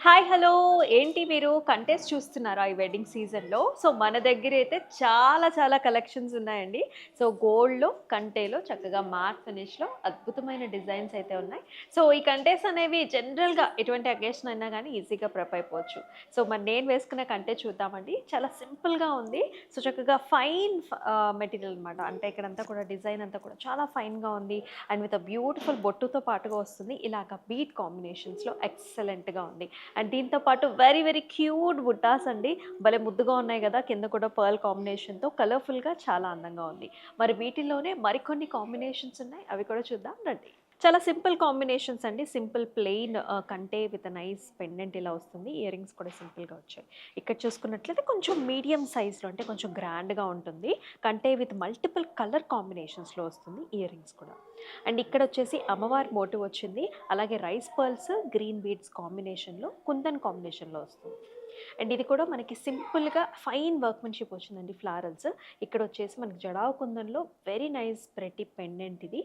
Hi hello ఏంటి మీరు contest చూస్తున్నారా ఈ వెడ్డింగ్ సీజన్లో? సో మన దగ్గర అయితే చాలా చాలా కలెక్షన్స్ ఉన్నాయండి. సో గోల్డ్‌లో, కంటేలో చక్కగా మ్యాట్ ఫినిష్‌లో అద్భుతమైన డిజైన్స్ అయితే ఉన్నాయి. సో ఈ కంటెస్ అనేవి జనరల్‌గా ఎటువంటి అకేషన్ అయినా గానీ ఈజీగా ప్రెప్ అయిపోవచ్చు. సో మరి నేను వేసుకున్న కంటే చూద్దామండి. చాలా సింపుల్‌గా ఉంది. సో చక్కగా మెటీరియల్ అనమాట. అంటే ఇక్కడంతా కూడా డిజైన్ అంతా కూడా చాలా ఫైన్‌గా ఉంది. అండ్ విత్ అ బ్యూటిఫుల్ బొట్టుతో పాటుగా వస్తుంది. ఇలాగ బీట్ కాంబినేషన్స్‌లో ఎక్సలెంట్‌గా ఉంది. అండ్ దీంతో పాటు వెరీ వెరీ క్యూట్ బుట్టాస్ అండి. భలే ముద్దుగా ఉన్నాయి గదా! కింద కూడా పర్ల్ కాంబినేషన్‌తో కలర్‌ఫుల్‌గా చాలా అందంగా ఉంది. మరి వీటిల్లోనే మరికొన్ని కాంబినేషన్స్ ఉన్నాయి. అవి కూడా చూద్దాం రండి. చాలా సింపుల్ కాంబినేషన్స్ అండి. సింపుల్ ప్లెయిన్ కంటే విత్ నైస్ పెండెంట్ ఇలా వస్తుంది. ఇయర్ రింగ్స్ కూడా సింపుల్‌గా వచ్చాయి. ఇక్కడ చూసుకున్నట్లయితే కొంచెం మీడియం సైజ్‌లో అంటే కొంచెం గ్రాండ్‌గా ఉంటుంది. కంటే విత్ మల్టిపుల్ కలర్ కాంబినేషన్స్‌లో వస్తుంది ఇయర్ రింగ్స్ కూడా. అండ్ ఇక్కడొచ్చేసి అమ్మవారి మోటివ్ వచ్చింది. అలాగే రైస్ పర్ల్స్, గ్రీన్ బీడ్స్ కాంబినేషన్‌లో కుందన్ కాంబినేషన్‌లో వస్తుంది. అండ్ ఇది కూడా మనకి సింపుల్‌గా ఫైన్ వర్క్‌మెన్‌షిప్ వచ్చిందండి ఫ్లారల్స్. ఇక్కడొచ్చేసి మనకి jadau కుందన్‌లో very nice pretty pendant ఇది.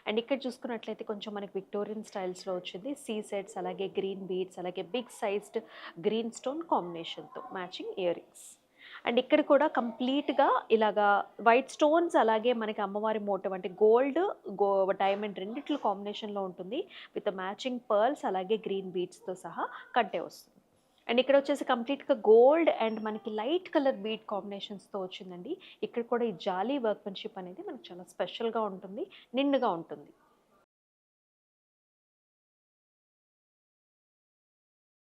అండ్ ఇక్కడ చూసుకున్నట్లయితే కొంచెం మనకి విక్టోరియన్ స్టైల్స్‌లో వచ్చింది. సీ సెట్స్ అలాగే గ్రీన్ బీడ్స్ అలాగే బిగ్ సైజ్డ్ గ్రీన్ స్టోన్ కాంబినేషన్‌తో మ్యాచింగ్ ఇయర్ రింగ్స్. అండ్ ఇక్కడ కూడా కంప్లీట్‌గా ఇలాగా వైట్ స్టోన్స్ అలాగే మనకి అమ్మవారి మోటివ్ అంటే గోల్డ్, గో డైమండ్ రెండిట్లో కాంబినేషన్‌లో ఉంటుంది. విత్ మ్యాచింగ్ పర్ల్స్ అలాగే గ్రీన్ బీడ్స్‌తో సహా కట్టే వస్తుంది. అండ్ ఇక్కడ వచ్చేసి కంప్లీట్‌గా గోల్డ్ అండ్ మనకి లైట్ కలర్ బీడ్ కాంబినేషన్స్‌తో వచ్చిందండి. ఇక్కడ కూడా ఈ జాలీ వర్క్‌మెన్‌షిప్ అనేది మనకు చాలా స్పెషల్‌గా ఉంటుంది. నిండుగా ఉంటుంది.